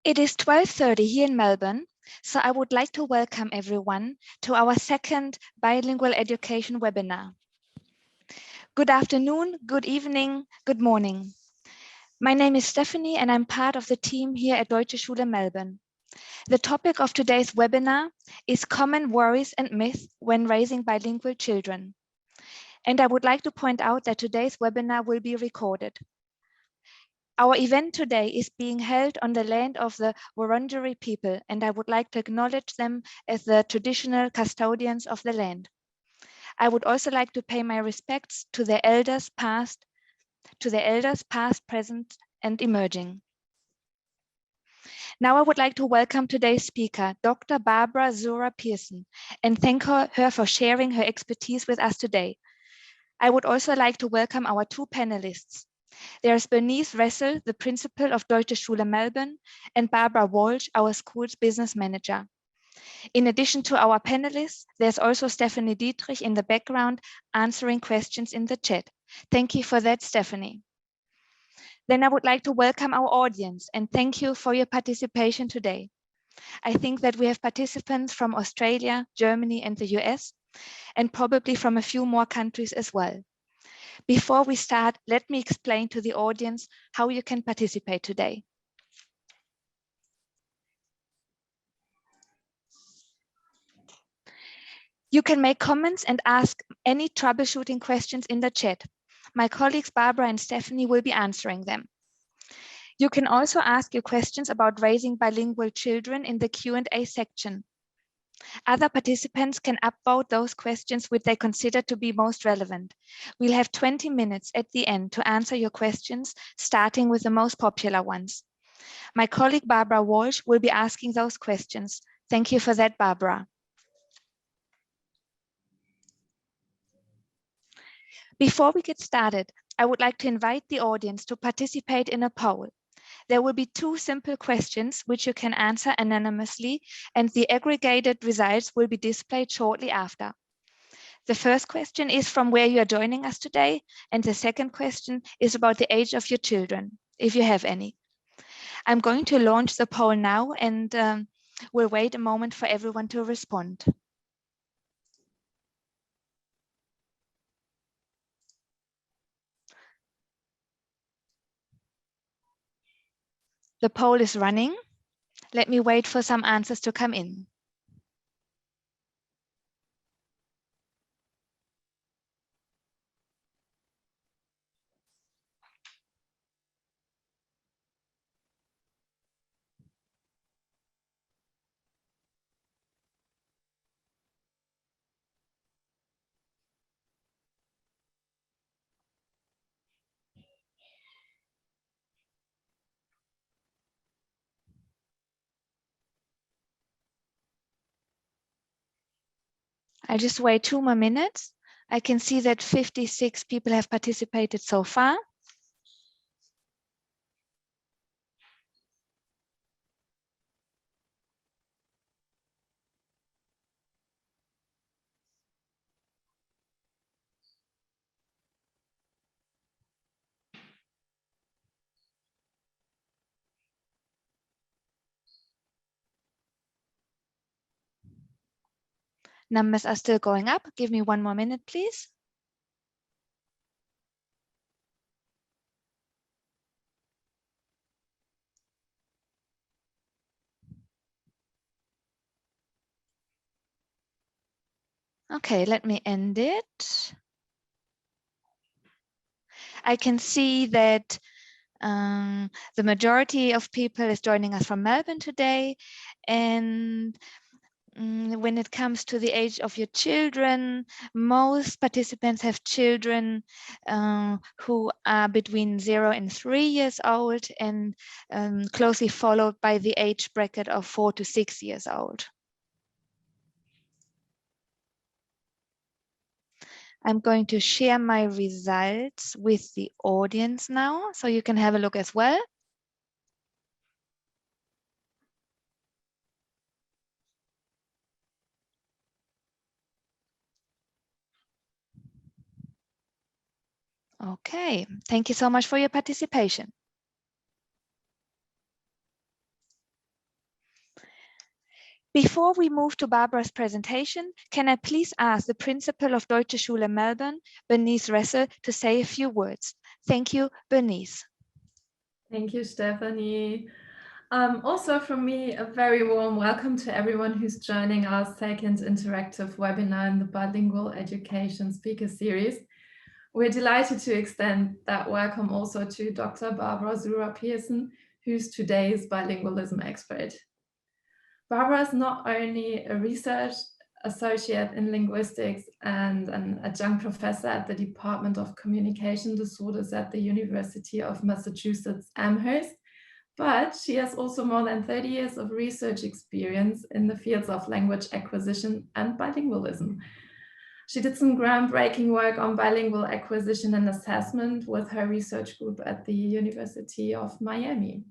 It is 12:30 here in Melbourne, so I would like to welcome everyone to our second Bilingual Education Webinar. Good afternoon, good evening, good morning. My name is Stephanie and I'm part of the team here at Deutsche Schule Melbourne. The topic of today's webinar is common worries and myths when raising bilingual children. And I would like to point out that today's webinar will be recorded. Our event today is being held on the land of the Wurundjeri people, and I would like to acknowledge them as the traditional custodians of the land. I would also like to pay my respects to the elders past, present, and emerging. Now I would like to welcome today's speaker, Dr. Barbara Zurer Pearson, and thank her for sharing her expertise with us today. I would also like to welcome our two panelists. There's Bernice Ressel, the principal of Deutsche Schule Melbourne, and Barbara Walsh, our school's business manager. In addition to our panelists, there's also Stephanie Dietrich in the background answering questions in the chat. Thank you for that, Stephanie. Then I would like to welcome our audience and thank you for your participation today. I think that we have participants from Australia, Germany, and the US, and probably from a few more countries as well. Before we start, let me explain to the audience how you can participate today. You can make comments and ask any troubleshooting questions in the chat. My colleagues Barbara and Stephanie will be answering them. You can also ask your questions about raising bilingual children in the Q&A section. Other participants can upvote those questions which they consider to be most relevant. We'll have 20 minutes at the end to answer your questions, starting with the most popular ones. My colleague Barbara Walsh will be asking those questions. Thank you for that, Barbara. Before we get started, I would like to invite the audience to participate in a poll. There will be two simple questions which you can answer anonymously, and the aggregated results will be displayed shortly after. The first question is from where you are joining us today, and the second question is about the age of your children, if you have any. I'm going to launch the poll now and we'll wait a moment for everyone to respond. The poll is running. Let me wait for some answers to come in. I'll just wait 2 more minutes. I can see that 56 people have participated so far. Numbers are still going up. Give me 1 more minute, please. Okay, let me end it. I can see that the majority of people is joining us from Melbourne today. And when it comes to the age of your children, most participants have children who are between 0 and 3 years old, and closely followed by the age bracket of 4 to 6 years old. I'm going to share my results with the audience now, so you can have a look as well. Okay, thank you so much for your participation. Before we move to Barbara's presentation, can I please ask the principal of Deutsche Schule Melbourne, Bernice Ressel, to say a few words. Thank you, Bernice. Thank you, Stephanie. Also from me, a very warm welcome to everyone who's joining our second interactive webinar in the Bilingual Education Speaker Series. We're delighted to extend that welcome also to Dr. Barbara Zurer Pearson, who's today's bilingualism expert. Barbara is not only a research associate in linguistics and an adjunct professor at the Department of Communication Disorders at the University of Massachusetts Amherst, but she has also more than 30 years of research experience in the fields of language acquisition and bilingualism. She did some groundbreaking work on bilingual acquisition and assessment with her research group at the University of Miami.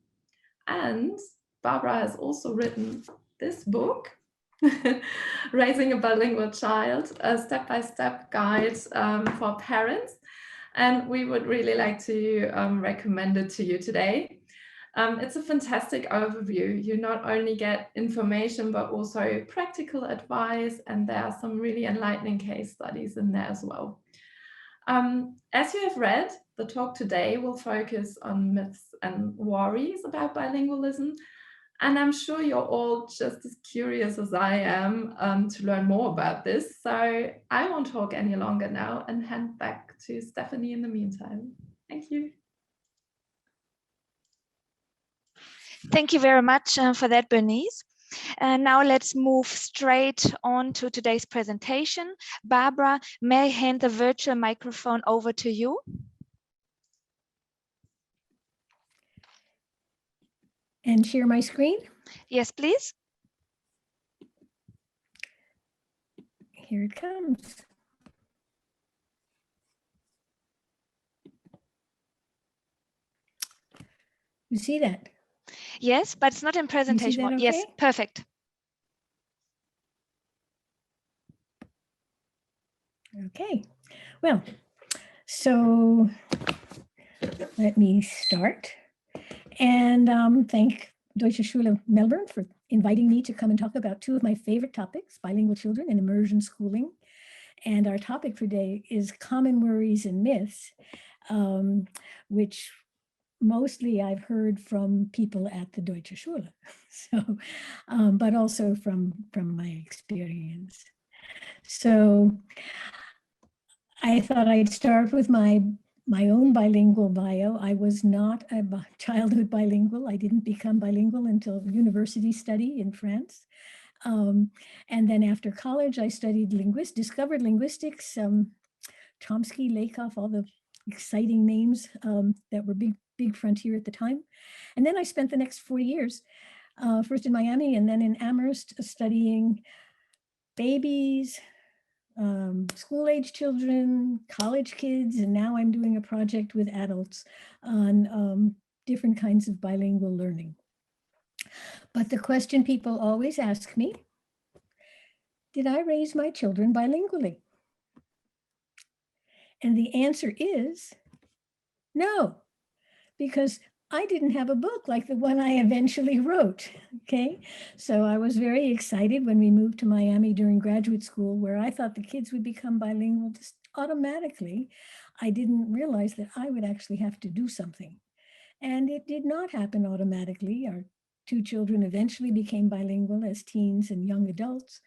And Barbara has also written this book, Raising a Bilingual Child, a step-by-step guide for parents. And we would really like to recommend it to you today. It's a fantastic overview. You not only get information, but also practical advice, and there are some really enlightening case studies in there as well. As you have read, the talk today will focus on myths and worries about bilingualism, and I'm sure you're all just as curious as I am to learn more about this. So I won't talk any longer now and hand back to Stephanie in the meantime. Thank you. Thank you very much for that, Bernice. And now let's move straight on to today's presentation. Barbara, may I hand the virtual microphone over to you? And share my screen? Yes, please. Here it comes. You see that? Yes, but it's not in presentation mode. Okay? Yes, perfect. Okay, well, so let me start and thank Deutsche Schule Melbourne for inviting me to come and talk about two of my favorite topics, bilingual children and immersion schooling. And our topic for today is common worries and myths, which mostly I've heard from people at the Deutsche Schule, so, but also from my experience. So I thought I'd start with my own bilingual bio. I was not a childhood bilingual. I didn't become bilingual until university study in France. And then after college, I studied discovered linguistics, Chomsky, Lakoff, all the exciting names that were big frontier at the time. And then I spent the next 4 years, first in Miami and then in Amherst, studying babies, school-age children, college kids, and now I'm doing a project with adults on different kinds of bilingual learning. But the question people always ask me, did I raise my children bilingually? And the answer is no, because I didn't have a book like the one I eventually wrote, okay? So I was very excited when we moved to Miami during graduate school, where I thought the kids would become bilingual just automatically. I didn't realize that I would actually have to do something. And it did not happen automatically. Our two children eventually became bilingual as teens and young adults.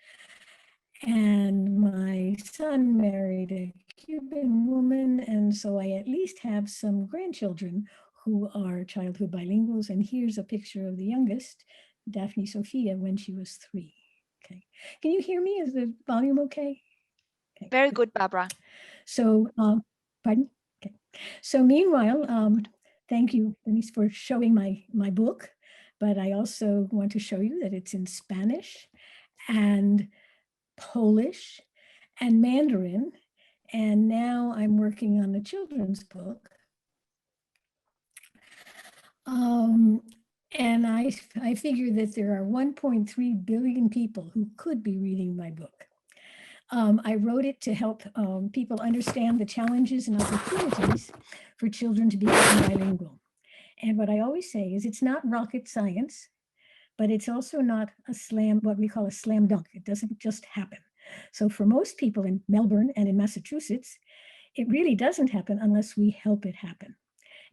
And my son married a Cuban woman, and so I at least have some grandchildren who are childhood bilinguals. And here's a picture of the youngest, Daphne Sophia, when she was 3. Okay, can you hear me? Is the volume okay? Okay. Very good, Barbara. So, pardon? Okay. So meanwhile, thank you, Denise, for showing my book, but I also want to show you that it's in Spanish and Polish and Mandarin, and now I'm working on a children's book. And I figure that there are 1.3 billion people who could be reading my book. I wrote it to help people understand the challenges and opportunities for children to become bilingual. And what I always say is it's not rocket science. but it's also not what we call a slam dunk. It doesn't just happen. So for most people in Melbourne and in Massachusetts, it really doesn't happen unless we help it happen.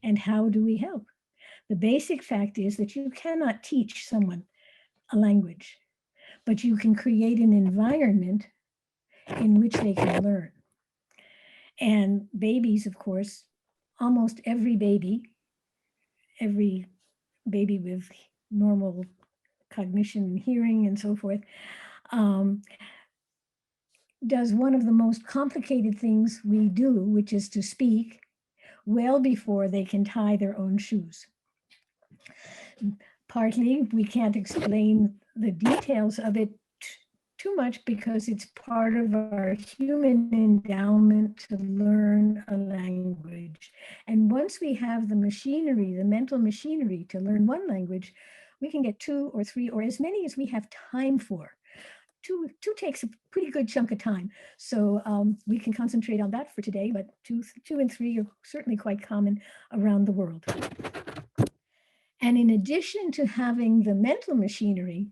And how do we help? The basic fact is that you cannot teach someone a language, but you can create an environment in which they can learn. And babies, of course, almost every baby with normal cognition and hearing and so forth, does one of the most complicated things we do, which is to speak well before they can tie their own shoes. Partly, we can't explain the details of it too much because it's part of our human endowment to learn a language. And once we have the machinery, the mental machinery to learn one language, we can get 2 or 3 or as many as we have time for. Two takes a pretty good chunk of time. So we can concentrate on that for today, but two and 3 are certainly quite common around the world. And in addition to having the mental machinery,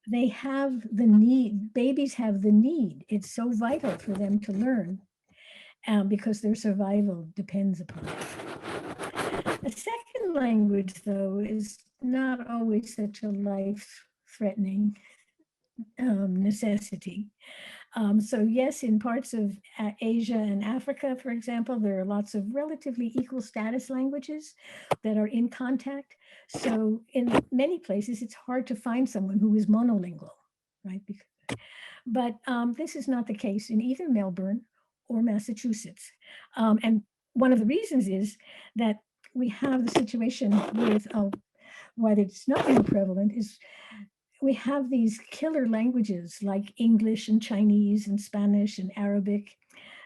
they have the need, babies have the need. It's so vital for them to learn because their survival depends upon it. The second language, though, is not always such a life-threatening necessity. So yes, in parts of Asia and Africa, for example, there are lots of relatively equal status languages that are in contact. So in many places, it's hard to find someone who is monolingual, right? But this is not the case in either Melbourne or Massachusetts. And one of the reasons is that we have the situation with why it's not more prevalent is we have these killer languages like English and Chinese and Spanish and Arabic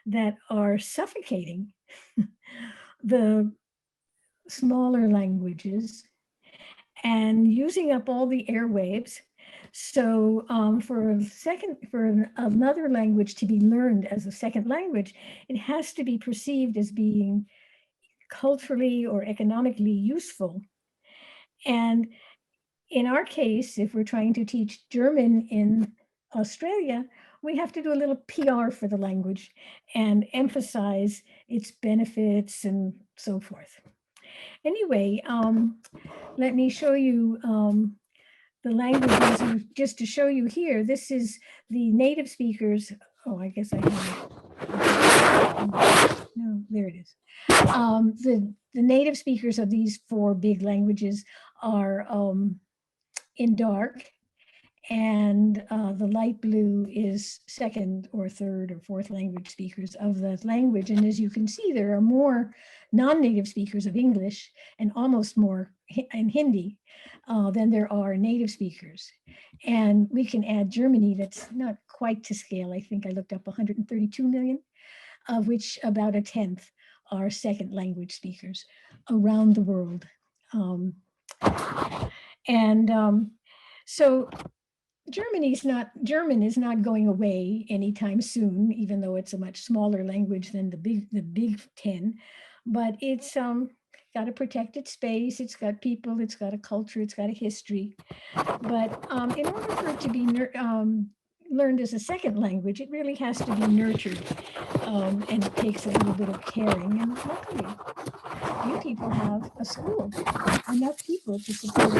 that are suffocating the smaller languages and using up all the airwaves. So for another language to be learned as a second language, it has to be perceived as being culturally or economically useful. And in our case, if we're trying to teach German in Australia, we have to do a little PR for the language and emphasize its benefits and so forth. Anyway, let me show you the languages just to show you here. This is the native speakers. Oh, I guess I have it. No, there it is. The native speakers of these 4 big languages are in dark, and the light blue is second or third or fourth language speakers of that language. And as you can see, there are more non-native speakers of English and almost more in Hindi than there are native speakers. And we can add Germany, that's not quite to scale. I think I looked up 132 million, of which about 1/10 are second language speakers around the world. So German is not going away anytime soon, even though it's a much smaller language than the big 10, but it's got a protected space, it's got people, it's got a culture, it's got a history. But in order for it to be learned as a second language, it really has to be nurtured, and it takes a little bit of caring. And luckily, you people have a school, enough people to support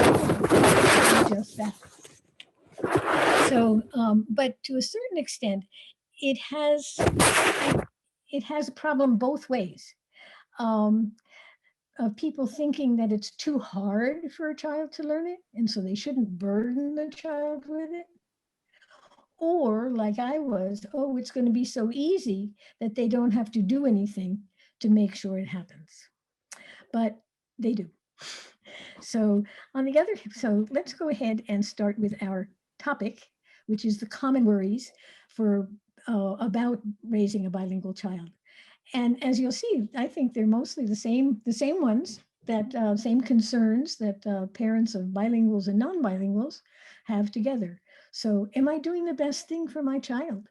just that. So, but to a certain extent, it has a problem both ways. Of people thinking that it's too hard for a child to learn it, and so they shouldn't burden the child with it. Or like I was, oh, it's going to be so easy that they don't have to do anything to make sure it happens. But they do. So let's go ahead and start with our topic, which is the common worries about raising a bilingual child. And as you'll see, I think they're mostly the same ones, that same concerns that parents of bilinguals and non-bilinguals have together. So am I doing the best thing for my child?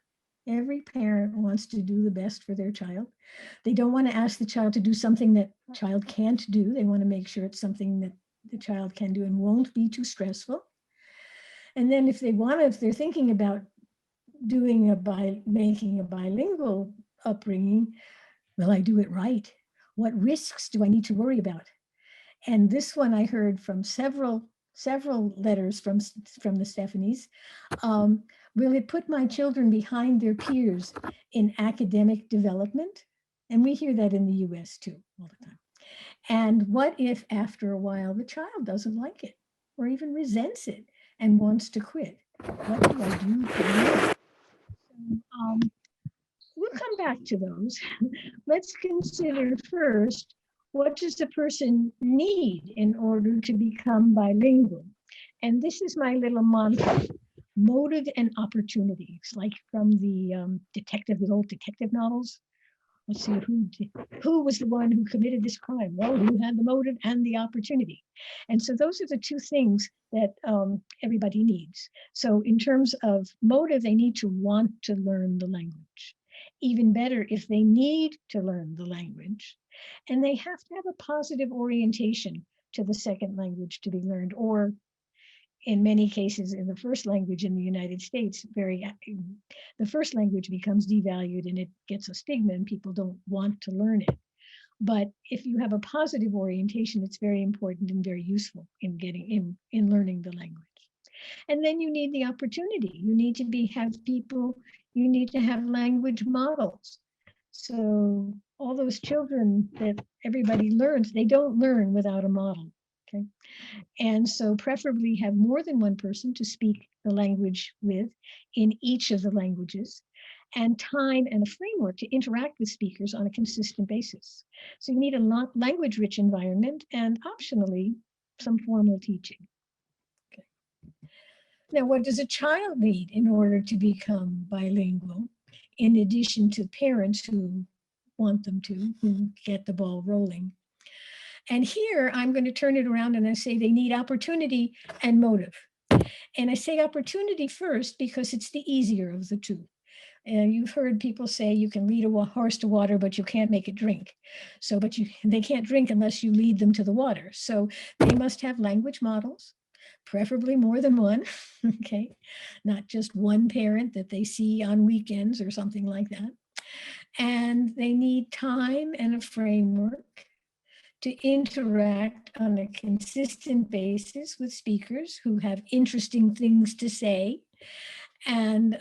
Every parent wants to do the best for their child. They don't want to ask the child to do something that child can't do. They want to make sure it's something that the child can do and won't be too stressful. And then if they're thinking about making a bilingual upbringing, will I do it right? What risks do I need to worry about? And this one I heard from several letters from the Stephanies. Will it put my children behind their peers in academic development? And we hear that in the US too, all the time. And what if after a while the child doesn't like it or even resents it and wants to quit? What do I do for them? We'll come back to those. Let's consider first, what does the person need in order to become bilingual? And this is my little mantra: motive and opportunity. It's like from the old detective novels. Let's see, who was the one who committed this crime? Well, who had the motive and the opportunity? And so those are the two things that everybody needs. So in terms of motive, they need to want to learn the language. Even better if they need to learn the language. And they have to have a positive orientation to the second language to be learned, or in many cases in the first language in the United States, the first language becomes devalued and it gets a stigma and people don't want to learn it. But if you have a positive orientation, it's very important and very useful in learning the language. And then you need the opportunity. You need to have language models. So all those children that everybody learns, they don't learn without a model. Okay. And so preferably have more than one person to speak the language with in each of the languages, and time and a framework to interact with speakers on a consistent basis. So you need a language-rich environment and optionally some formal teaching. Okay. Now, what does a child need in order to become bilingual, in addition to parents who want them to, who get the ball rolling? And here I'm going to turn it around and I say they need opportunity and motive. And I say opportunity first because it's the easier of the two. And you've heard people say you can lead a horse to water, but you can't make it drink. So, they can't drink unless you lead them to the water. So they must have language models, preferably more than one, okay? Not just one parent that they see on weekends or something like that. And they need time and a framework to interact on a consistent basis with speakers who have interesting things to say. And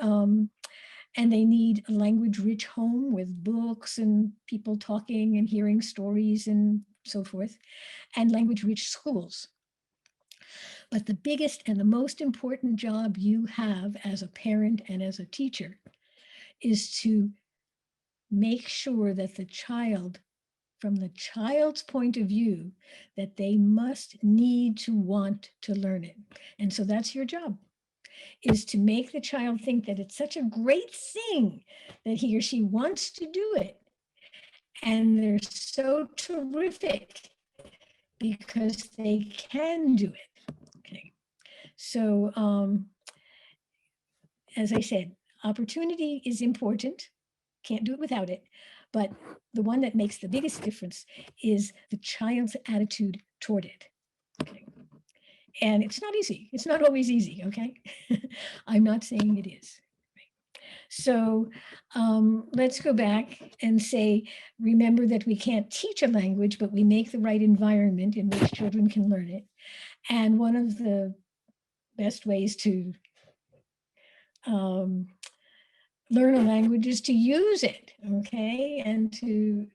they need a language-rich home with books and people talking and hearing stories and so forth, and language-rich schools. But the biggest and the most important job you have as a parent and as a teacher is to make sure that from the child's point of view, that they must need to want to learn it. And so that's your job, is to make the child think that it's such a great thing that he or she wants to do it. And they're so terrific because they can do it. Okay. So as I said, opportunity is important. Can't do it without it. But the one that makes the biggest difference is the child's attitude toward it. Okay. And it's not easy. It's not always easy, okay? I'm not saying it is. So let's go back and say, remember that we can't teach a language, but we make the right environment in which children can learn it. And one of the best ways to learn a language is to use it, okay? And to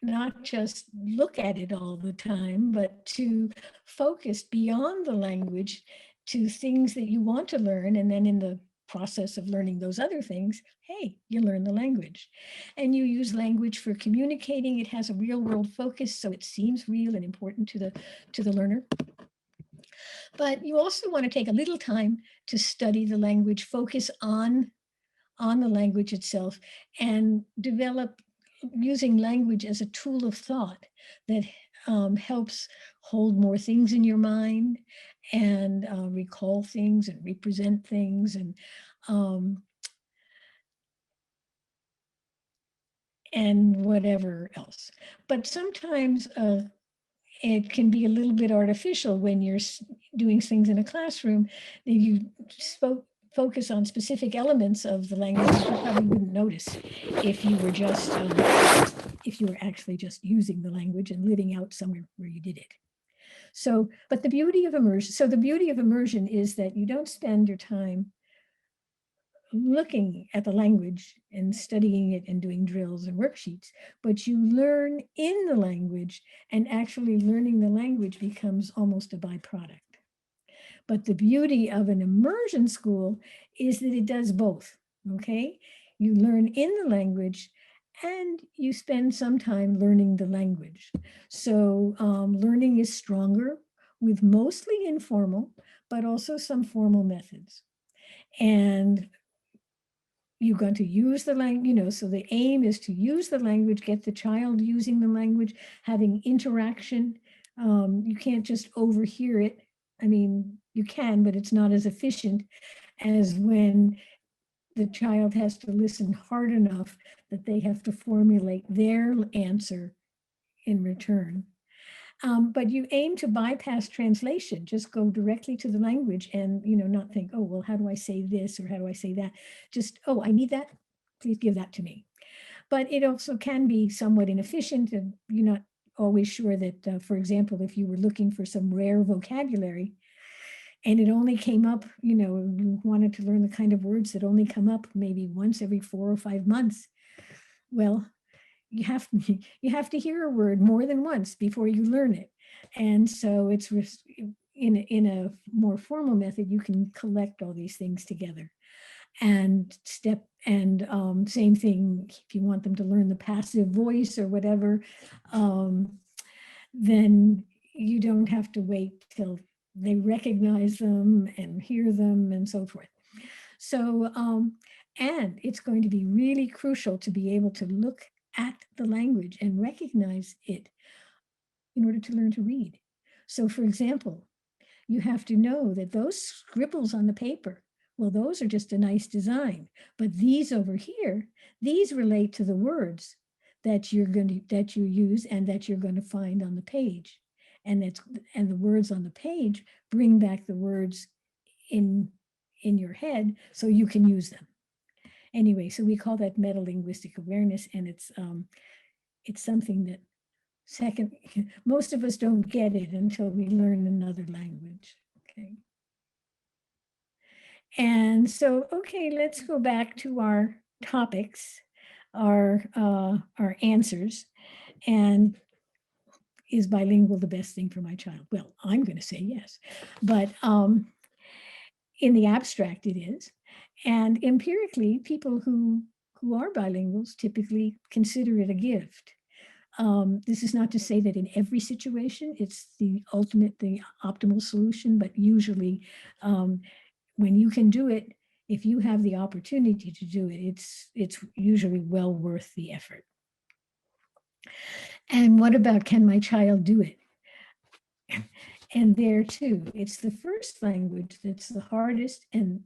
not just look at it all the time, but to focus beyond the language to things that you want to learn. And then in the process of learning those other things, hey, you learn the language. And you use language for communicating. It has a real world focus, so it seems real and important to the learner. But you also want to take a little time to study the language, focus on the language itself, and develop using language as a tool of thought that helps hold more things in your mind and recall things and represent things and whatever else. But sometimes it can be a little bit artificial when you're doing things in a classroom that you focus on specific elements of the language you probably wouldn't notice if you were just if you were actually just using the language and living out somewhere where you did it. So, but the beauty of immersion is that you don't spend your time looking at the language and studying it and doing drills and worksheets, but you learn in the language, and actually learning the language becomes almost a byproduct. But the beauty of an immersion school is that it does both, okay? You learn in the language and you spend some time learning the language. So learning is stronger with mostly informal, but also some formal methods. And you're going to use the language, so the aim is to use the language, get the child using the language, having interaction. You can't just overhear it. I mean, you can, but it's not as efficient as when the child has to listen hard enough that they have to formulate their answer in return. But you aim to bypass translation, just go directly to the language and, not think, oh, well, how do I say this or how do I say that? Just, oh, I need that. Please give that to me. But it also can be somewhat inefficient, and you're not always sure that, for example, if you were looking for some rare vocabulary and it only came up, you wanted to learn the kind of words that only come up maybe once every 4 or 5 months. Well, you have to hear a word more than once before you learn it. And so it's in a more formal method, you can collect all these things together. And same thing, if you want them to learn the passive voice or whatever, then you don't have to wait till they recognize them and hear them and so forth. So, and it's going to be really crucial to be able to look at the language and recognize it in order to learn to read. So, for example, you have to know that those scribbles on the paper, well, those are just a nice design, but these over here, these relate to the words that you use and that you're going to find on the page, and the words on the page bring back the words in your head so you can use them. Anyway, so we call that metalinguistic awareness, and it's something that most of us don't get it until we learn another language. Okay. And so, okay, let's go back to our topics, our answers, and is bilingual the best thing for my child? Well, I'm going to say yes, but in the abstract, it is. And empirically, people who are bilinguals typically consider it a gift. This is not to say that in every situation it's the optimal solution, but usually when you can do it, if you have the opportunity to do it, it's usually well worth the effort. And what about, can my child do it? And there too, it's the first language that's the hardest and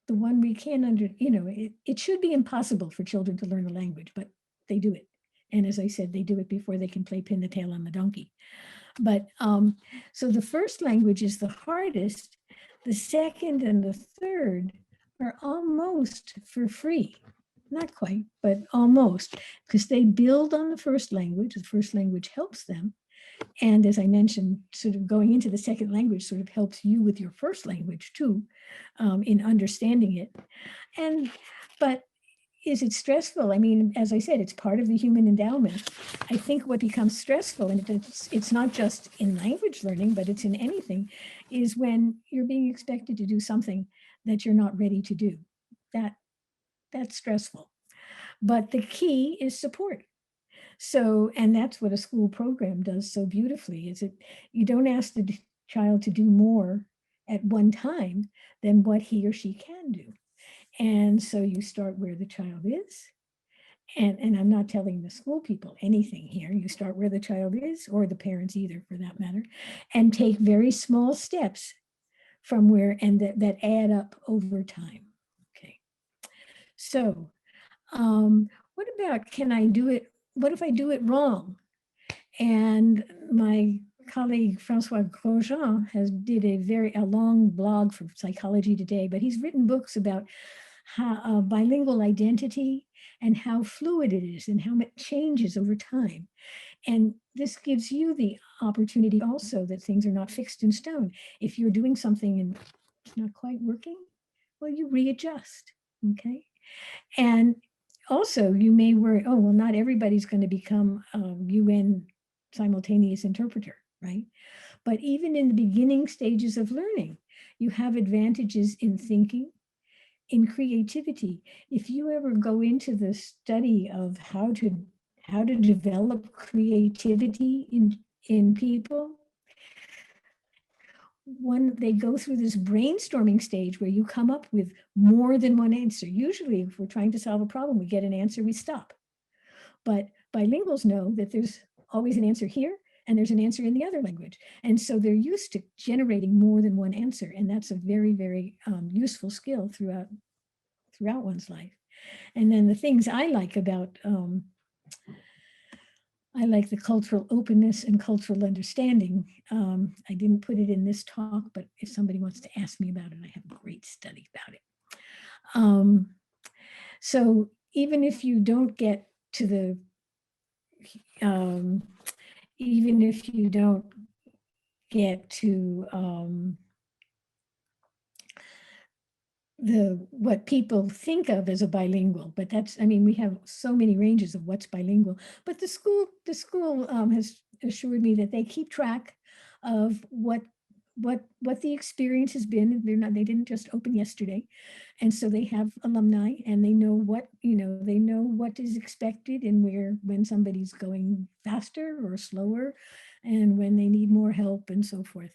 the one we can't it should be impossible for children to learn a language, but they do it. And as I said, they do it before they can play pin the tail on the donkey. But so the first language is the hardest. The second and the third are almost for free. Not quite, but almost, because they build on the first language. The first language helps them. And as I mentioned, sort of going into the second language sort of helps you with your first language too, in understanding it. But is it stressful? I mean, as I said, it's part of the human endowment. I think what becomes stressful, and it's not just in language learning, but it's in anything, is when you're being expected to do something that you're not ready to do. That's stressful. But the key is support. So, and that's what a school program does so beautifully, is you don't ask the child to do more at one time than what he or she can do. And so you start where the child is. And I'm not telling the school people anything here. You start where the child is, or the parents either for that matter, and take very small steps from where, and that add up over time. Okay. So what about, can I do it? What if I do it wrong? And my colleague Francois Grosjean did a long blog for Psychology Today, but he's written books about how bilingual identity and how fluid it is and how it changes over time. And this gives you the opportunity also that things are not fixed in stone. If you're doing something and it's not quite working, well, you readjust, okay? And also you may worry, oh, well, not everybody's going to become a UN simultaneous interpreter, right? But even in the beginning stages of learning, you have advantages in thinking, in creativity. If you ever go into the study of how to develop creativity in people, they go through this brainstorming stage where you come up with more than one answer. Usually, if we're trying to solve a problem, we get an answer, we stop. But bilinguals know that there's always an answer here and there's an answer in the other language. And so they're used to generating more than one answer. And that's a very, very useful skill throughout one's life. And then the things I like about I like the cultural openness and cultural understanding. I didn't put it in this talk, but if somebody wants to ask me about it, I have a great study about it. So even if you don't get to the, even if you don't get to what people think of as a bilingual, but that's, I mean, we have so many ranges of what's bilingual, but the school has assured me that they keep track of what the experience has been. They didn't just open yesterday. And so they have alumni and they know what, they know what is expected and when somebody's going faster or slower and when they need more help and so forth.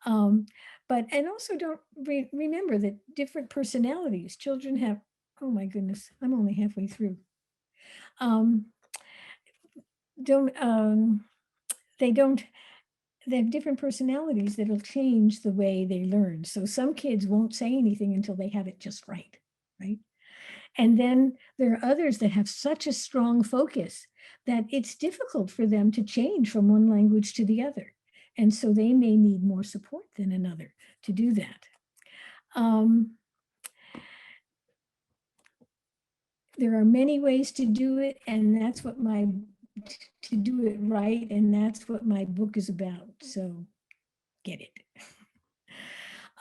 And also don't remember that different personalities, children have, oh my goodness, I'm only halfway through. They have different personalities that'll change the way they learn. So some kids won't say anything until they have it just right? And then there are others that have such a strong focus that it's difficult for them to change from one language to the other. And so they may need more support than another to do that. There are many ways to do it, and that's what to do it right, and that's what my book is about. So get it.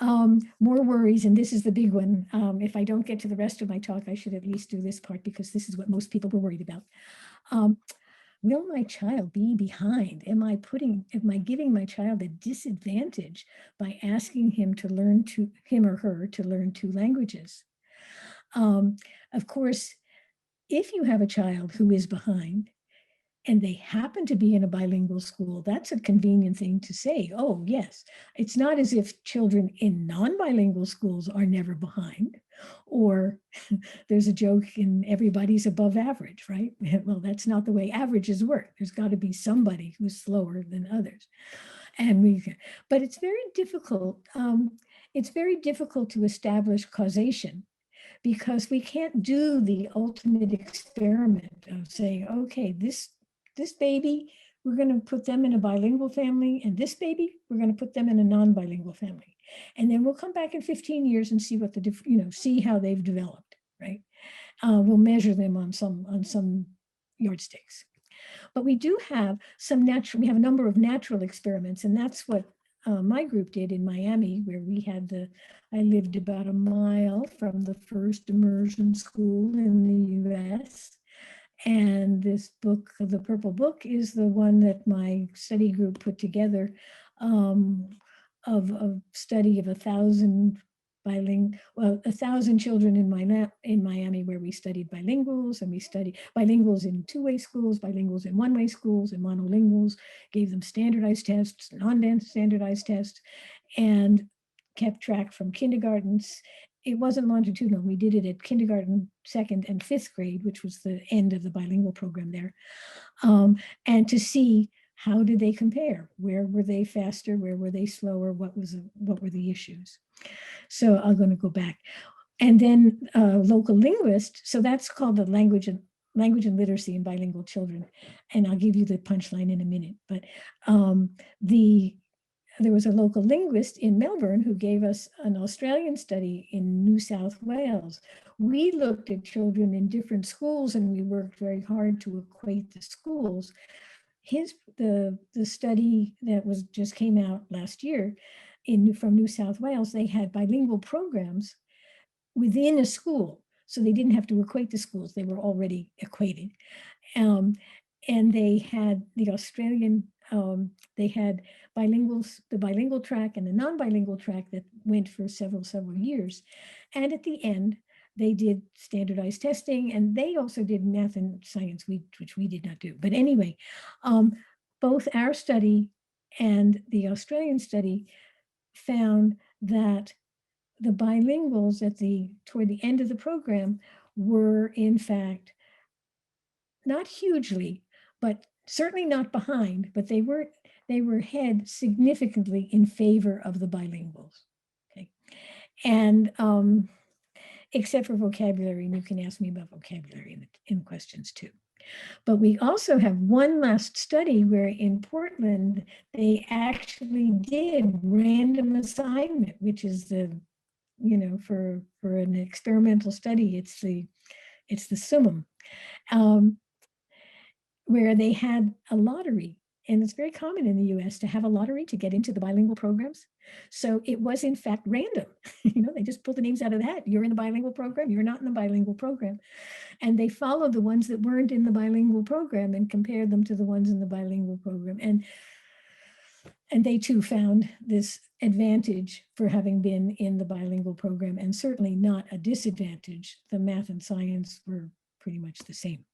More worries, and this is the big one. If I don't get to the rest of my talk, I should at least do this part because this is what most people were worried about. Will my child be behind? Am I giving my child a disadvantage by asking him or her to learn two languages? Of course, if you have a child who is behind and they happen to be in a bilingual school, that's a convenient thing to say. Oh, yes. It's not as if children in non-bilingual schools are never behind, or there's a joke in everybody's above average, right? Well, that's not the way averages work. There's got to be somebody who's slower than others. But it's very difficult. It's very difficult to establish causation because we can't do the ultimate experiment of saying, okay, this baby, we're going to put them in a bilingual family, and this baby, we're going to put them in a non-bilingual family. And then we'll come back in 15 years and see what see how they've developed, right? We'll measure them on some yardsticks. But we do have we have a number of natural experiments, and that's what my group did in Miami, where I lived about a mile from the first immersion school in the US. And this book, the Purple Book, is the one that my study group put together of a study of 1,000 children in Miami, where we studied bilinguals, and we studied bilinguals in two-way schools, bilinguals in one-way schools, and monolinguals, gave them standardized tests, non-standardized tests, and kept track from kindergartens. It wasn't longitudinal. We did it at kindergarten, second, and fifth grade, which was the end of the bilingual program there, and to see how did they compare? Where were they faster? Where were they slower? What were the issues? So I'm going to go back. And then local linguist, so that's called the language and language and literacy in bilingual children. And I'll give you the punchline in a minute. But there was a local linguist in Melbourne who gave us an Australian study in New South Wales. We looked at children in different schools and we worked very hard to equate the schools. The study that just came out last year from New South Wales, they had bilingual programs within a school. So they didn't have to equate the schools, they were already equated. And they had the Australian, they had the bilingual track and the non-bilingual track that went for several years. And at the end, they did standardized testing, and they also did math and science, which we did not do. But anyway, both our study and the Australian study found that the bilinguals toward the end of the program were in fact not hugely, but certainly not behind, but they were ahead significantly in favor of the bilinguals. Okay, and except for vocabulary, and you can ask me about vocabulary in questions too. But we also have one last study where in Portland, they actually did random assignment, which is for an experimental study, it's the summum, where they had a lottery. And it's very common in the US to have a lottery to get into the bilingual programs. So it was in fact random. They just pulled the names out of the hat. You're in the bilingual program, you're not in the bilingual program. And they followed the ones that weren't in the bilingual program and compared them to the ones in the bilingual program. And they too found this advantage for having been in the bilingual program, and certainly not a disadvantage. The math and science were pretty much the same.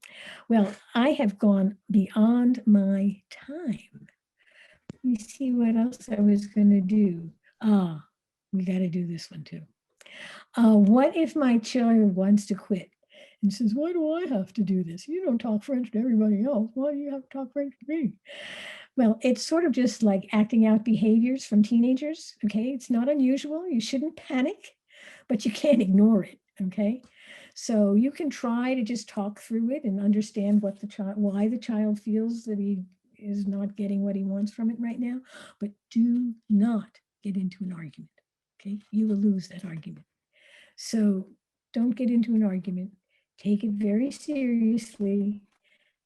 Well, I have gone beyond my time. Let me see what else I was going to do. We got to do this one too. What if my child wants to quit and says, why do I have to do this? You don't talk French to everybody else. Why do you have to talk French to me? Well, it's sort of just like acting out behaviors from teenagers, okay? It's not unusual. You shouldn't panic, but you can't ignore it, okay? So you can try to just talk through it and understand why the child feels that he is not getting what he wants from it right now, but do not get into an argument, okay? You will lose that argument. So don't get into an argument. Take it very seriously.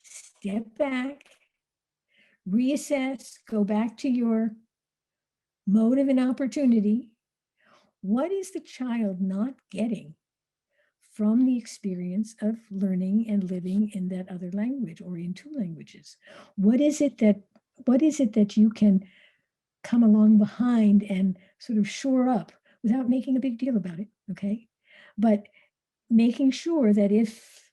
Step back. Reassess, go back to your motive and opportunity. What is the child not getting from the experience of learning and living in that other language or in two languages? What is it that you can come along behind and sort of shore up without making a big deal about it, okay? But making sure that if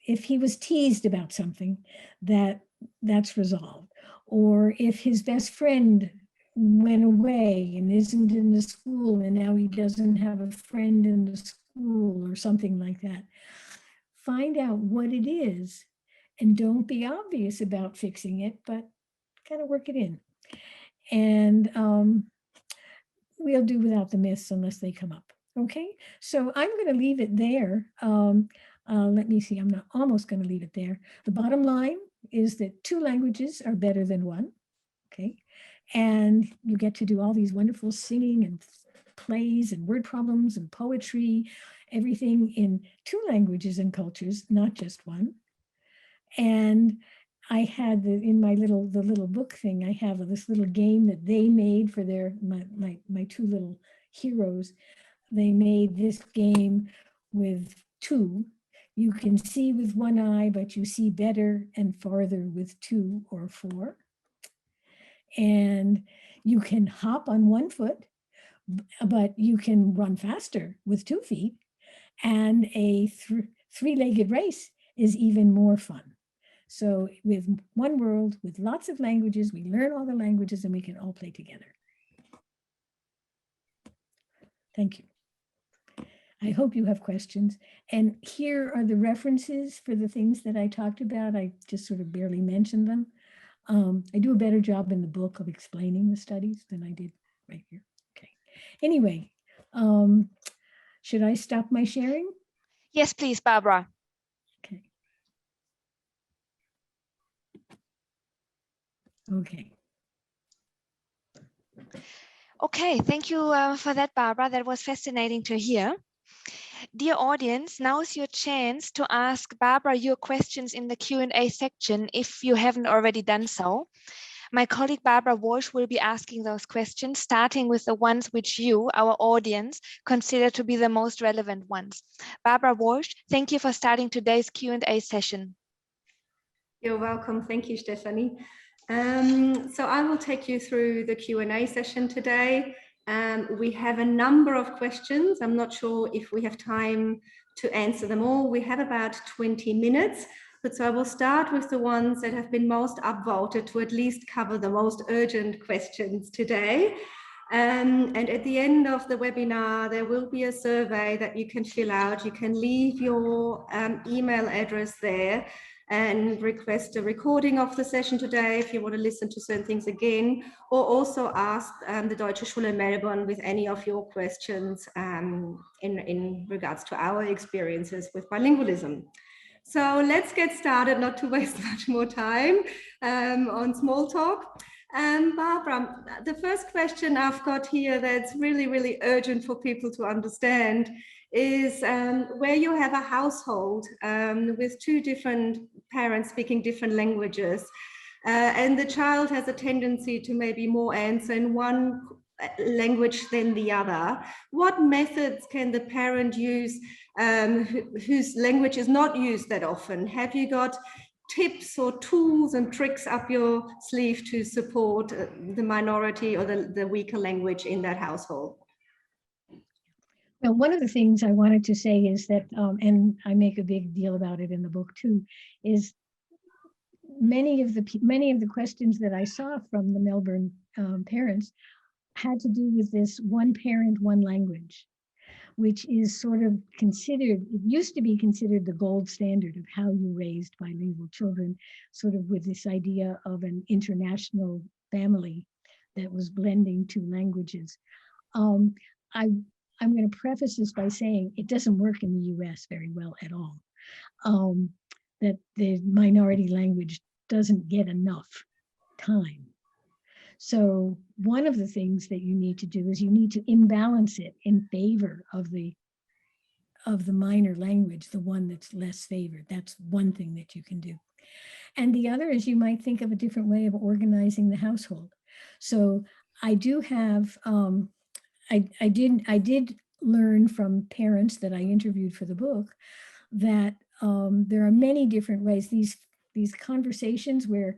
he was teased about something, that's resolved. Or if his best friend went away and isn't in the school and now he doesn't have a friend in the school or something like that, find out what it is and don't be obvious about fixing it, but kind of work it in. And we'll do without the myths unless they come up. Okay, so I'm going to leave it there. Let me see, I'm not almost going to leave it there. The bottom line is that two languages are better than one, okay? And you get to do all these wonderful singing and plays and word problems and poetry, everything in two languages and cultures, not just one. And I had in my little book thing, I have this little game that they made for my two little heroes. They made this game with two. You can see with one eye, but you see better and farther with 2 or 4. And you can hop on 1 foot, but you can run faster with 2 feet. And a three-legged race is even more fun. So with one world, with lots of languages, we learn all the languages and we can all play together. Thank you. I hope you have questions. And here are the references for the things that I talked about. I just sort of barely mentioned them. I do a better job in the book of explaining the studies than I did right here. Okay. Anyway, should I stop my sharing? Yes, please, Barbara. Okay. Okay. Okay, thank you for that, Barbara. That was fascinating to hear. Dear audience, now is your chance to ask Barbara your questions in the Q&A section if you haven't already done so. My colleague Barbara Walsh will be asking those questions, starting with the ones which you, our audience, consider to be the most relevant ones. Barbara Walsh, thank you for starting today's Q&A session. You're welcome. Thank you, Stephanie. So I will take you through the Q&A session today. We have a number of questions. I'm not sure if we have time to answer them all. We have about 20 minutes, but so I will start with the ones that have been most upvoted to at least cover the most urgent questions today. And at the end of the webinar, there will be a survey that you can fill out. You can leave your email address there and request a recording of the session today if you want to listen to certain things again, or also ask the Deutsche Schule Melbourne with any of your questions in regards to our experiences with bilingualism. So let's get started, not to waste much more time on small talk. Barbara, the first question I've got here that's really, really urgent for people to understand is where you have a household with two different parents speaking different languages, and the child has a tendency to maybe more answer in one language than the other. What methods can the parent use whose language is not used that often? Have you got tips or tools and tricks up your sleeve to support the minority or the weaker language in that household? Well, one of the things I wanted to say is that, and I make a big deal about it in the book too, is many of the questions that I saw from the Melbourne parents had to do with this one parent, one language, which is sort of considered, it used to be considered the gold standard of how you raised bilingual children, sort of with this idea of an international family that was blending two languages. I'm going to preface this by saying it doesn't work in the US very well at all. That the minority language doesn't get enough time. So one of the things that you need to do is you need to imbalance it in favor of the minor language, the one that's less favored. That's one thing that you can do. And the other is you might think of a different way of organizing the household. So I do have, I did learn from parents that I interviewed for the book that there are many different ways. These conversations where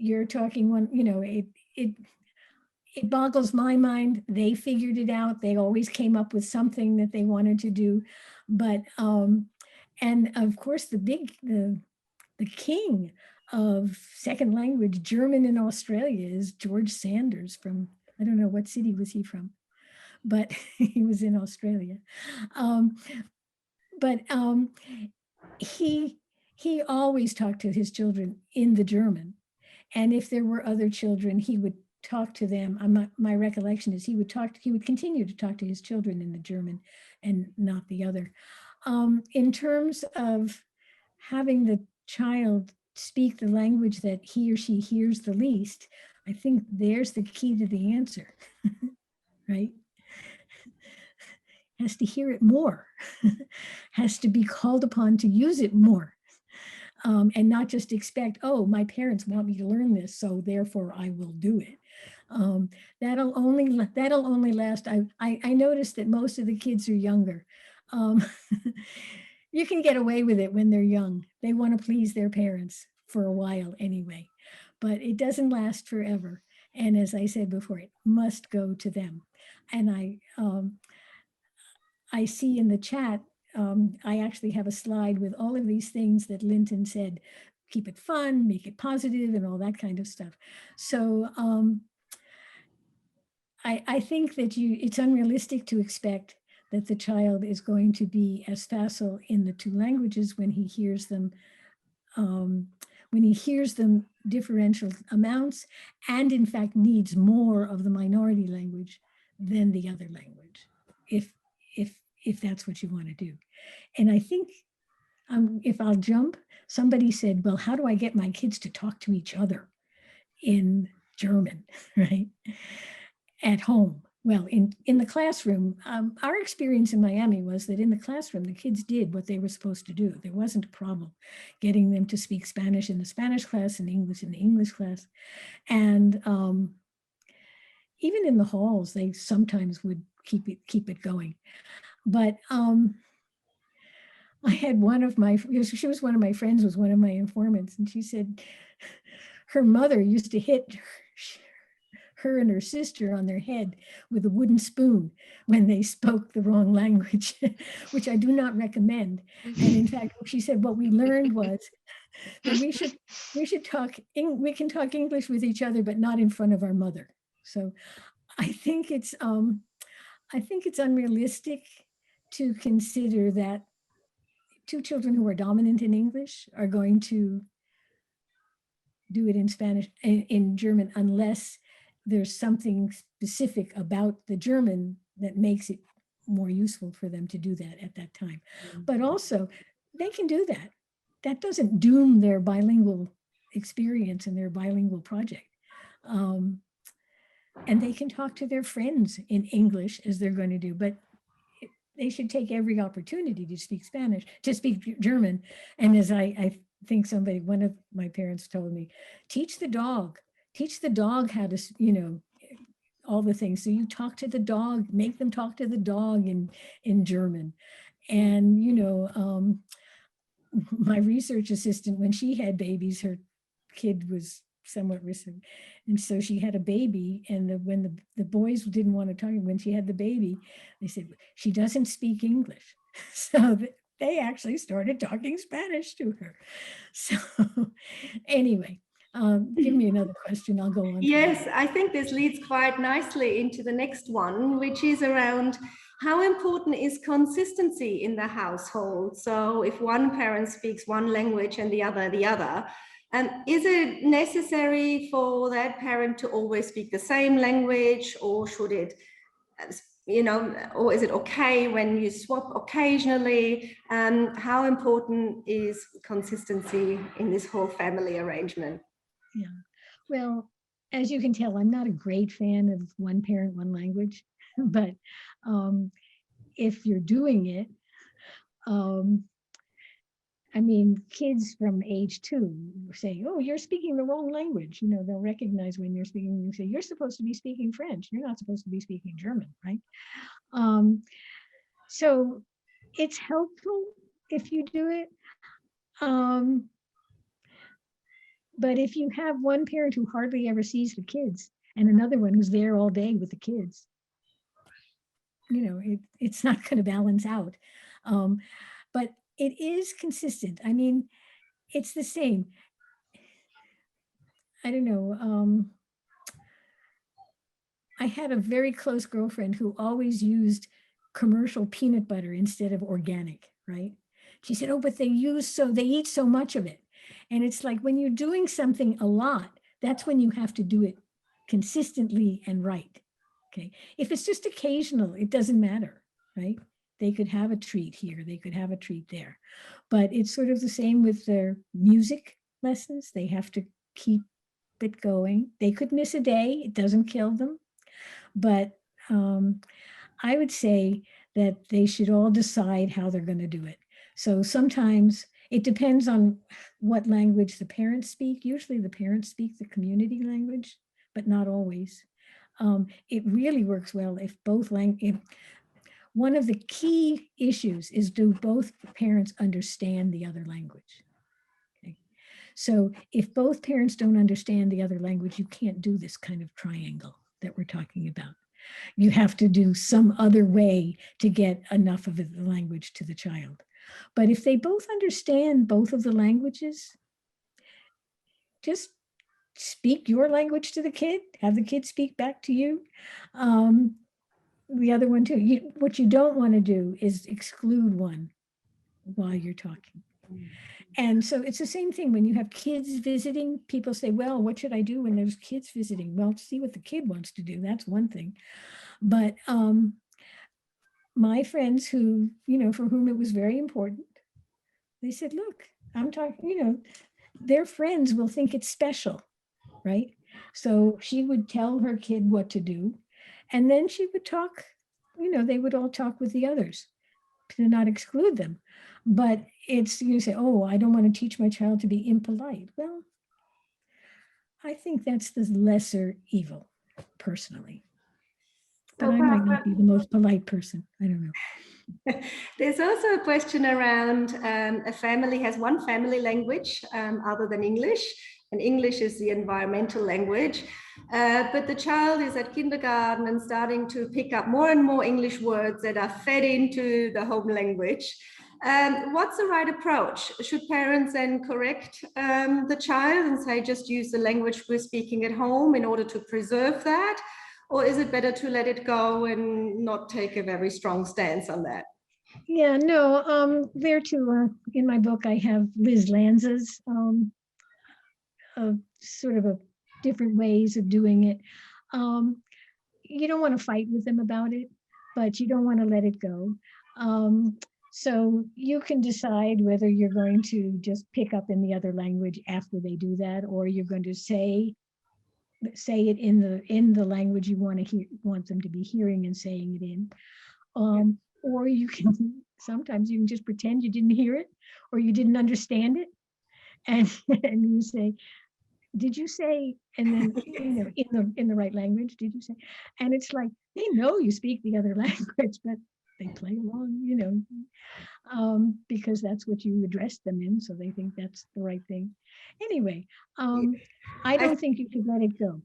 you're talking one, you know, it boggles my mind. They figured it out. They always came up with something that they wanted to do, but and of course the king of second language German in Australia is George Sanders from, I don't know what city was he from, but he was in Australia. He always talked to his children in the German. And if there were other children, he would talk to them. My recollection is he would continue to talk to his children in the German and not the other. In terms of having the child speak the language that he or she hears the least, I think there's the key to the answer, right? Has to hear it more, has to be called upon to use it more. And not just expect, oh, my parents want me to learn this, so therefore I will do it. That'll only last. I noticed that most of the kids are younger. You can get away with it when they're young. They want to please their parents for a while anyway, but it doesn't last forever. And as I said before, it must go to them. And I see in the chat, I actually have a slide with all of these things that Linton said, keep it fun, make it positive, and all that kind of stuff. So I think that it's unrealistic to expect that the child is going to be as facile in the two languages when he hears them differential amounts, and in fact needs more of the minority language than the other language, if that's what you want to do. And I think if I'll jump, somebody said, well, how do I get my kids to talk to each other in German, right? At home. Well, in the classroom, our experience in Miami was that in the classroom, the kids did what they were supposed to do. There wasn't a problem getting them to speak Spanish in the Spanish class and English in the English class. And even in the halls, they sometimes would keep it going. But I had she was one of my friends, was one of my informants, and she said her mother used to hit her and her sister on their head with a wooden spoon when they spoke the wrong language, which I do not recommend. And in fact, she said what we learned was that we can talk English with each other, but not in front of our mother. So I think it's unrealistic to consider that two children who are dominant in English are going to do it in Spanish, in German, unless there's something specific about the German that makes it more useful for them to do that at that time. But also, they can do that. That doesn't doom their bilingual experience and their bilingual project. And they can talk to their friends in English as they're going to do, but they should take every opportunity to speak Spanish, to speak German. And as I think one of my parents told me, teach the dog how to, all the things. So you talk to the dog, make them talk to the dog in German. And, my research assistant, when she had babies, her kid was somewhat recent. And so she had a baby, and when the boys didn't want to talk, when she had the baby, they said, she doesn't speak English. So they actually started talking Spanish to her. So anyway, give me another question. I'll go on. Yes, I think this leads quite nicely into the next one, which is around how important is consistency in the household? So if one parent speaks one language and the other, is it necessary for that parent to always speak the same language, or should it, or is it okay when you swap occasionally? How important is consistency in this whole family arrangement? Yeah, well, as you can tell, I'm not a great fan of one parent, one language, but if you're doing it, I mean, kids from age 2 say, oh, you're speaking the wrong language. They'll recognize when you're speaking, you say, you're supposed to be speaking French. You're not supposed to be speaking German, right? So it's helpful if you do it. But if you have one parent who hardly ever sees the kids and another one who's there all day with the kids, it's not going to balance out. But it is consistent. I mean, it's the same. I don't know. I had a very close girlfriend who always used commercial peanut butter instead of organic, right? She said, oh, but they eat so much of it. And it's like when you're doing something a lot, that's when you have to do it consistently and right. Okay. If it's just occasional, it doesn't matter, right? They could have a treat here, they could have a treat there. But it's sort of the same with their music lessons. They have to keep it going. They could miss a day, it doesn't kill them. But I would say that they should all decide how they're going to do it. So sometimes it depends on what language the parents speak. Usually the parents speak the community language, but not always. It really works well if one of the key issues is, do both parents understand the other language? Okay. So if both parents don't understand the other language, you can't do this kind of triangle that we're talking about. You have to do some other way to get enough of the language to the child. But if they both understand both of the languages, just speak your language to the kid, have the kid speak back to you. The other one too. What you don't want to do is exclude one while you're talking. And so it's the same thing when you have kids visiting. People say, well, what should I do when there's kids visiting? Well, see what the kid wants to do. That's one thing. But my friends who, for whom it was very important, They said, look, I'm talking, their friends will think it's special, right? So she would tell her kid what to do, and then she would talk, they would all talk with the others to not exclude them. But it's, you say, oh, I don't want to teach my child to be impolite. Well, I think that's the lesser evil, personally. But I might not be the most polite person. I don't know. There's also a question around a family has one family language other than English, and English is the environmental language. But the child is at kindergarten and starting to pick up more and more English words that are fed into the home language. What's the right approach? Should parents then correct the child and say, just use the language we're speaking at home in order to preserve that? Or is it better to let it go and not take a very strong stance on that? Yeah, no, there too, in my book, I have Liz Lanza's sort of a different ways of doing it. You don't want to fight with them about it, but you don't want to let it go. So you can decide whether you're going to just pick up in the other language after they do that, or you're going to say it in the language you want them to be hearing and saying it in. Or you can sometimes you can just pretend you didn't hear it or you didn't understand it, and you say, did you say, and then in the right language, did you say? And it's like they know you speak the other language, but they play along, because that's what you addressed them in, so they think that's the right thing. Anyway, I don't think you should let it go,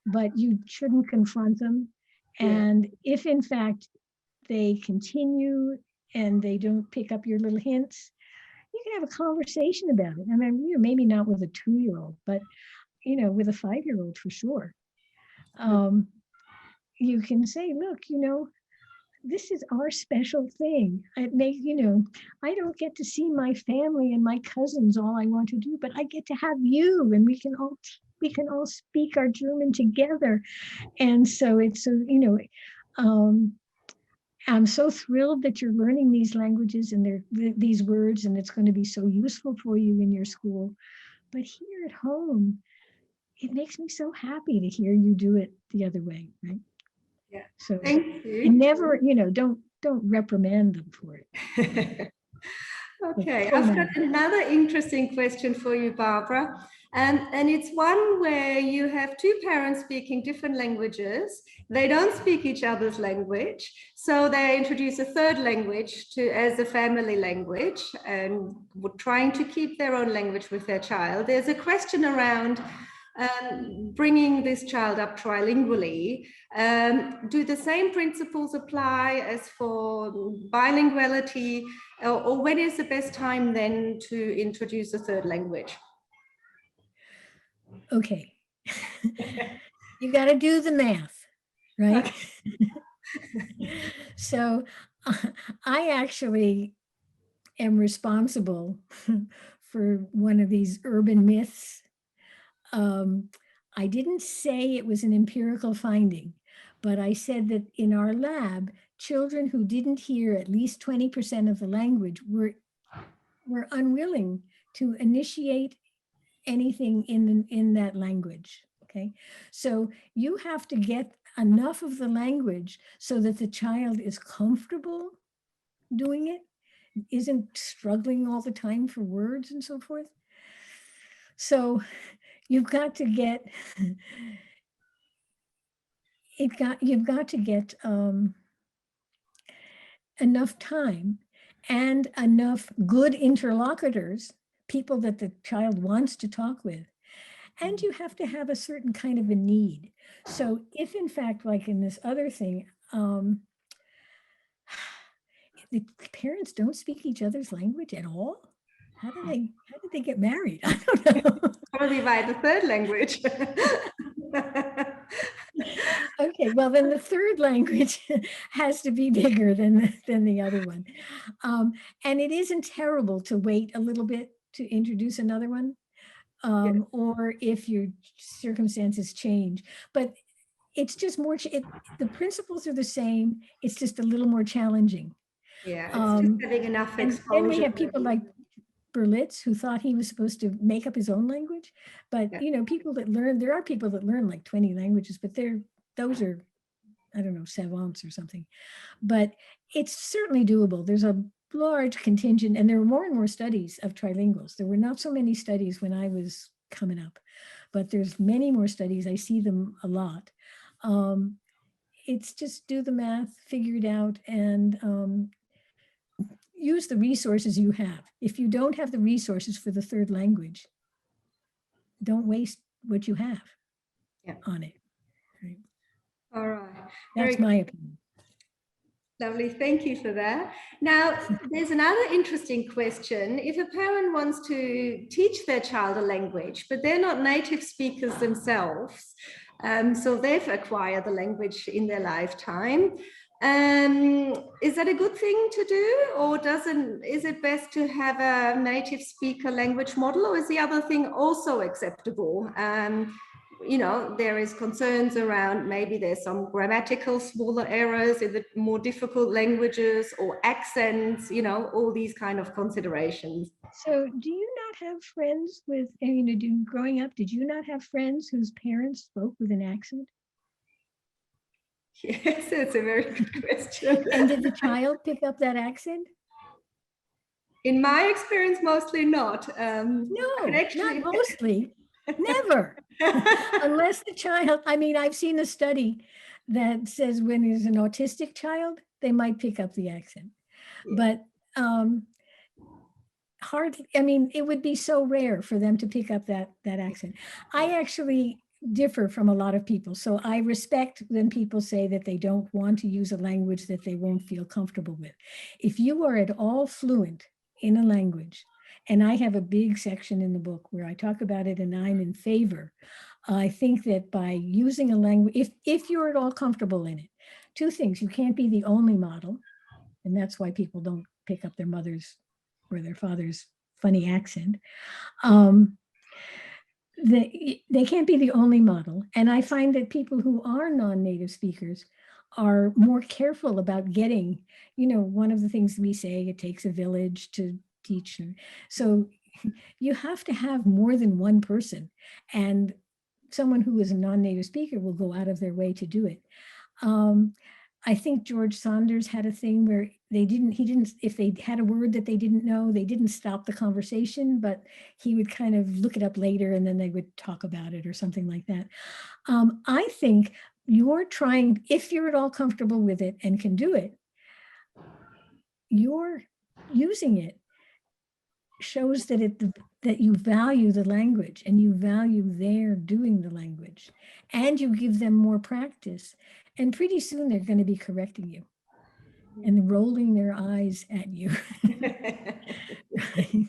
but you shouldn't confront them. And if in fact they continue and they don't pick up your little hints, you can have a conversation about it. I mean, maybe not with a 2-year-old, but with a 5-year-old for sure. You can say, look, this is our special thing. It makes, I don't get to see my family and my cousins all I want to do, but I get to have you, and we can all speak our German together. And so it's I'm so thrilled that you're learning these languages and these words, and it's going to be so useful for you in your school. But here at home, it makes me so happy to hear you do it the other way, right? Yeah. So thank you. And never, don't reprimand them for it. Okay, I've got another interesting question for you, Barbara. And it's one where you have two parents speaking different languages. They don't speak each other's language, so they introduce a third language as a family language, and trying to keep their own language with their child. There's a question around bringing this child up trilingually. Do the same principles apply as for bilinguality, or when is the best time then to introduce a third language? Okay. You got to do the math, right? So I actually am responsible for one of these urban myths. I didn't say it was an empirical finding, but I said that in our lab, children who didn't hear at least 20% of the language were unwilling to initiate anything in that language. Okay, so you have to get enough of the language so that the child is comfortable doing it, isn't struggling all the time for words and so forth. So you've got to get enough time and enough good interlocutors, people that the child wants to talk with. And you have to have a certain kind of a need. So if in fact, like in this other thing, the parents don't speak each other's language at all, how did they get married? I don't know. Probably by the third language. Okay, well then the third language has to be bigger than the other one. And it isn't terrible to wait a little bit to introduce another one, or if your circumstances change. But it's just more, the principles are the same, it's just a little more challenging. Yeah, it's just having enough and exposure. then we have people like Berlitz, who thought he was supposed to make up his own language. But, Yeah. you know, people that learn, there are people that learn like 20 languages, but those are, I don't know, savants or something. But it's certainly doable. There's a large contingent, and there are more and more studies of trilinguals. There were not so many studies when I was coming up, but there's many more studies. I see them a lot. It's just do the math, figure it out, and use the resources you have. If you don't have the resources for the third language, don't waste what you have on it. Right? All right. That's my opinion. Lovely, thank you for that. Now, there's another interesting question. If a parent wants to teach their child a language, but they're not native speakers themselves, so they've acquired the language in their lifetime, is that a good thing to do, or is it best to have a native speaker language model, or is the other thing also acceptable? You know, there is concerns around maybe there's some grammatical smaller errors in the more difficult languages, or accents, you know, all these kind of considerations. So do you not have friends with, growing up, did you not have friends whose parents spoke with an accent? Yes, it's a very good question. And did the child pick up that accent? In my experience, mostly not. No, not mostly. Never. Unless the child, I mean, I've seen a study that says when there's an autistic child, they might pick up the accent. Yeah. But hardly, I mean, it would be so rare for them to pick up that accent. I actually differ from a lot of people. So I respect when people say that they don't want to use a language that they won't feel comfortable with. If you are at all fluent in a language, and I have a big section in the book where I talk about it, and I'm in favor. I think that by using a language, if you're at all comfortable in it, two things: you can't be the only model, and that's why people don't pick up their mother's or their father's funny accent. They can't be the only model, and I find that people who are non-native speakers are more careful about getting, you know, one of the things we say, it takes a village to teach. So you have to have more than one person, and someone who is a non-native speaker will go out of their way to do it. I think George Saunders had a thing where if they had a word that they didn't know, they didn't stop the conversation, but he would kind of look it up later and then they would talk about it or something like that. I think you're trying, if you're at all comfortable with it and can do it, you're using it shows that you value the language and you value their doing the language, and you give them more practice, and pretty soon they're going to be correcting you and rolling their eyes at you. Right?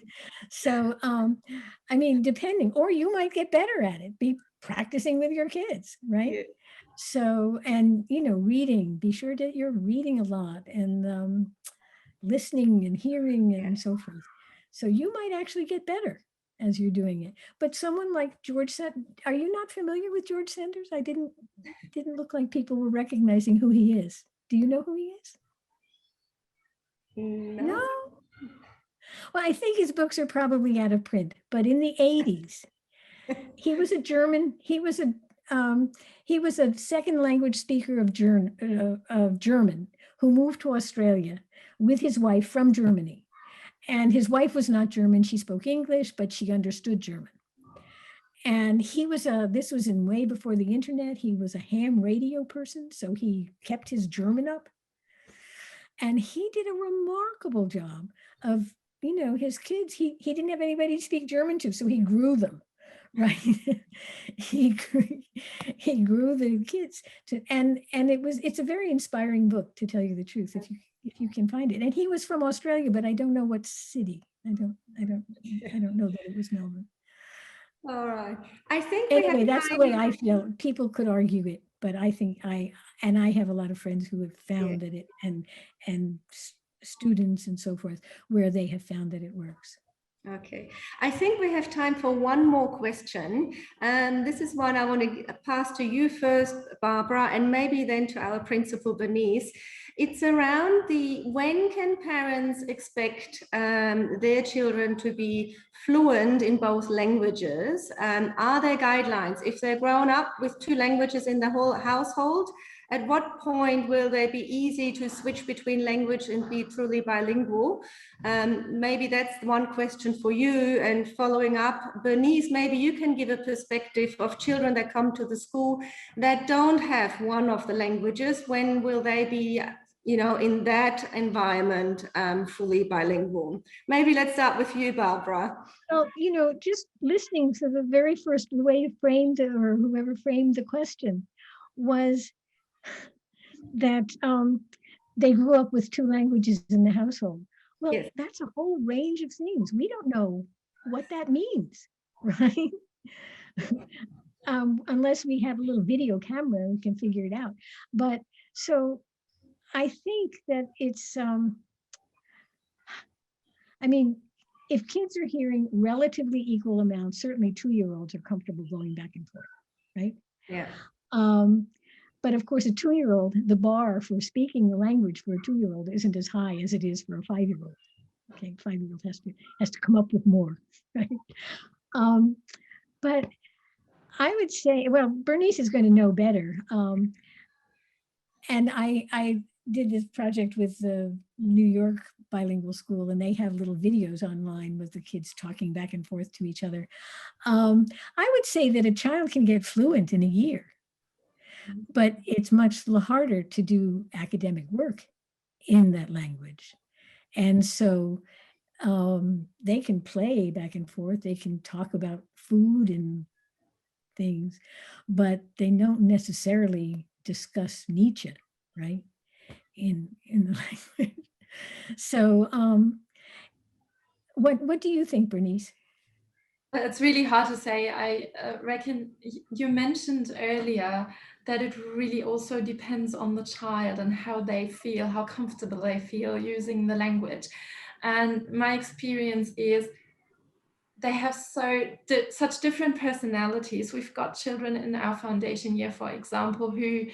So I mean, depending, or you might get better at it, be practicing with your kids, right? Yeah. So, and you know, reading, be sure that you're reading a lot, and listening and hearing and so forth. So you might actually get better as you're doing it. But someone like George Sanders, are you not familiar with George Sanders? I didn't look like people were recognizing who he is. Do you know who he is? No? Well, I think his books are probably out of print, but in the 80s, he was a German, he was a second language speaker of German who moved to Australia with his wife from Germany. And his wife was not German. She spoke English, but she understood German. And he was this was in way before the internet. He was a ham radio person. So he kept his German up. And he did a remarkable job of, you know, his kids, he didn't have anybody to speak German to, so he grew them, right? he grew the kids to, and it's a very inspiring book, to tell you the truth, if you can find it. And he was from Australia, but I don't know what city. I don't know that it was Melbourne. All right. I think anyway, that's the way I feel. People could argue it, but I think I have a lot of friends who have found that it, and students and so forth, where they have found that it works. Okay, I think we have time for one more question. This is one I want to pass to you first, Barbara, and maybe then to our principal, Bernice. It's around when can parents expect their children to be fluent in both languages? Are there guidelines? If they're grown up with 2 languages in the whole household, at what point will they be easy to switch between language and be truly bilingual? Maybe that's one question for you. And following up, Bernice, maybe you can give a perspective of children that come to the school that don't have one of the languages. When will they be, in that environment, fully bilingual? Maybe let's start with you, Barbara. Well, just listening to the very first way you framed it, or whoever framed the question, was that they grew up with 2 languages in the household. Well, Yes. That's a whole range of things. We don't know what that means, right? Unless we have a little video camera, we can figure it out. But so I think that it's, if kids are hearing relatively equal amounts, certainly 2-year-olds are comfortable going back and forth, right? Yeah. But of course, a 2-year-old, the bar for speaking the language for a 2-year-old isn't as high as it is for a 5-year-old. Okay, 5-year-old has to come up with more, right? But I would say, well, Bernice is going to know better. And I did this project with the New York Bilingual School, and they have little videos online with the kids talking back and forth to each other. I would say that a child can get fluent in a year, but it's much harder to do academic work in that language. And so they can play back and forth, they can talk about food and things, but they don't necessarily discuss Nietzsche, right? In the language. So what do you think, Bernice? It's really hard to say. I reckon you mentioned earlier that it really also depends on the child and how they feel, how comfortable they feel using the language. And my experience is they have such different personalities. We've got children in our foundation year, for example, who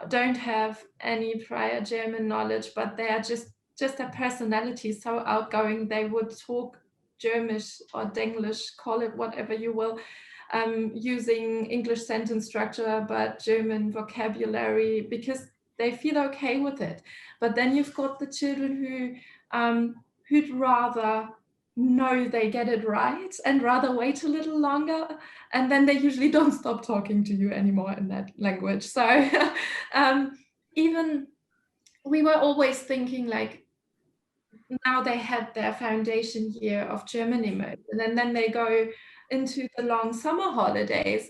don't have any prior German knowledge, but they are just their personality is so outgoing. They would talk Germish or Denglish, call it whatever you will, using English sentence structure, but German vocabulary, because they feel okay with it. But then you've got the children who'd rather know they get it right and rather wait a little longer, and then they usually don't stop talking to you anymore in that language. So even we were always thinking, like, now they had their foundation year of German immersion, and then they go into the long summer holidays.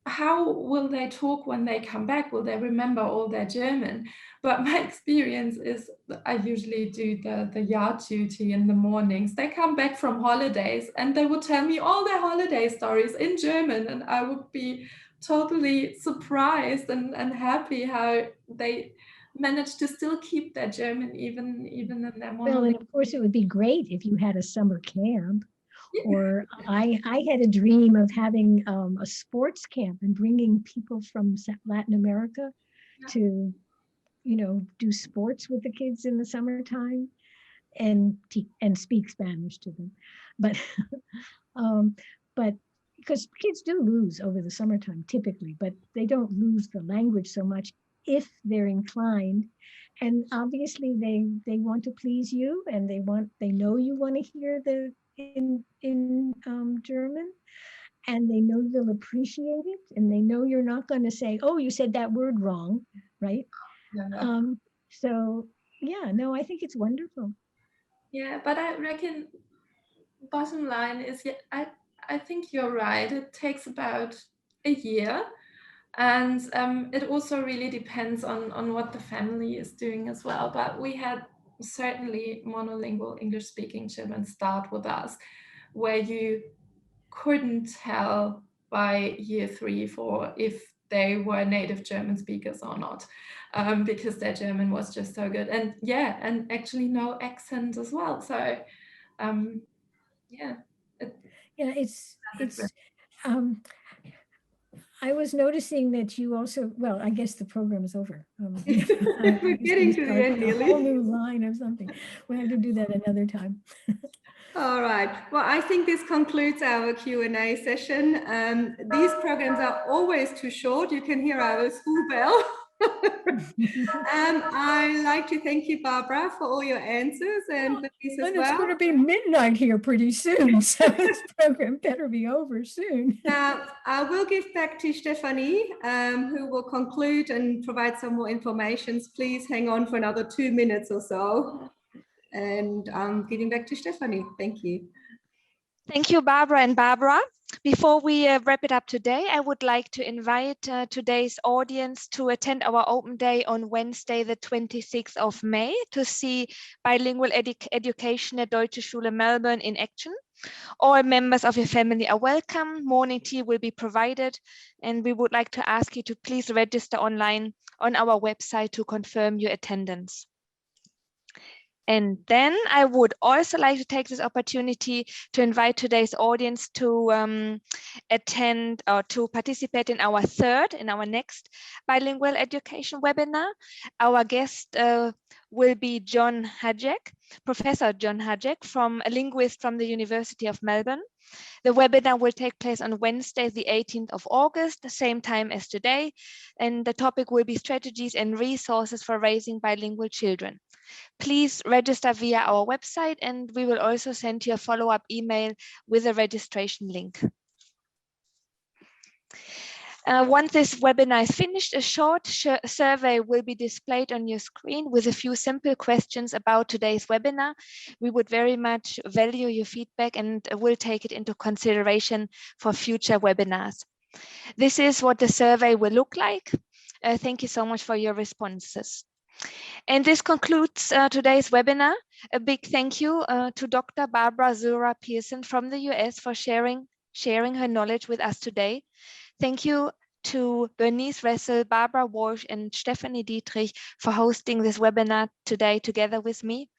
How will they talk when they come back? Will they remember all their German? But my experience is I usually do the yard duty in the mornings. They come back from holidays and they would tell me all their holiday stories in German, and I would be totally surprised and happy how they managed to still keep their German even in their monolingual. Well, and of course, it would be great if you had a summer camp. Or I had a dream of having a sports camp and bringing people from Latin America to, do sports with the kids in the summertime and speak Spanish to them. But because kids do lose over the summertime typically, but they don't lose the language so much if they're inclined. And obviously they want to please you, and they know you want to hear the in German, and they know you'll appreciate it, and they know you're not going to say, oh, you said that word wrong, right? Yeah. So yeah, no, I think it's wonderful. Yeah, but I reckon bottom line is, I think you're right. It takes about a year, and it also really depends on what the family is doing as well. But we had certainly monolingual English-speaking children start with us, where you couldn't tell by year 3, 4 if they were native German speakers or not, because their German was just so good. And yeah, and actually no accent as well. So yeah. It's I was noticing that you also, well, I guess the program is over. We're getting to the end nearly. A whole new line or something. We'll have to do that another time. All right. Well, I think this concludes our Q&A session. These programs are always too short. You can hear our school bell. I'd like to thank you, Barbara, for all your answers and Denise as well. It's going to be midnight here pretty soon, so this program better be over soon. Now, I will give back to Stephanie, who will conclude and provide some more information. Please hang on for another 2 minutes or so. And I'm giving back to Stephanie. Thank you. Thank you, Barbara and Barbara. Before we wrap it up today, I would like to invite today's audience to attend our open day on Wednesday, the 26th of May, to see bilingual education at Deutsche Schule Melbourne in action. All members of your family are welcome. Morning tea will be provided, and we would like to ask you to please register online on our website to confirm your attendance. And then I would also like to take this opportunity to invite today's audience to attend or to participate in our next bilingual education webinar. Our guest will be John Hajek, Professor John Hajek, a linguist from the University of Melbourne. The webinar will take place on Wednesday, the 18th of August, the same time as today, and the topic will be strategies and resources for raising bilingual children. Please register via our website, and we will also send you a follow-up email with a registration link. Once this webinar is finished, a short survey will be displayed on your screen with a few simple questions about today's webinar. We would very much value your feedback and will take it into consideration for future webinars. This is what the survey will look like. Thank you so much for your responses. And this concludes today's webinar. A big thank you to Dr. Barbara Zurer Pearson from the US for sharing her knowledge with us today. Thank you to Bernice Ressel, Barbara Walsh, and Stephanie Dietrich for hosting this webinar today together with me.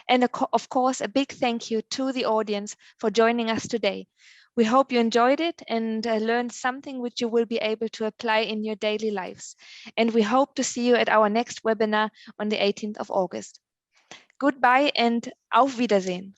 And of course, a big thank you to the audience for joining us today. We hope you enjoyed it and learned something which you will be able to apply in your daily lives. And we hope to see you at our next webinar on the 18th of August. Goodbye and auf Wiedersehen.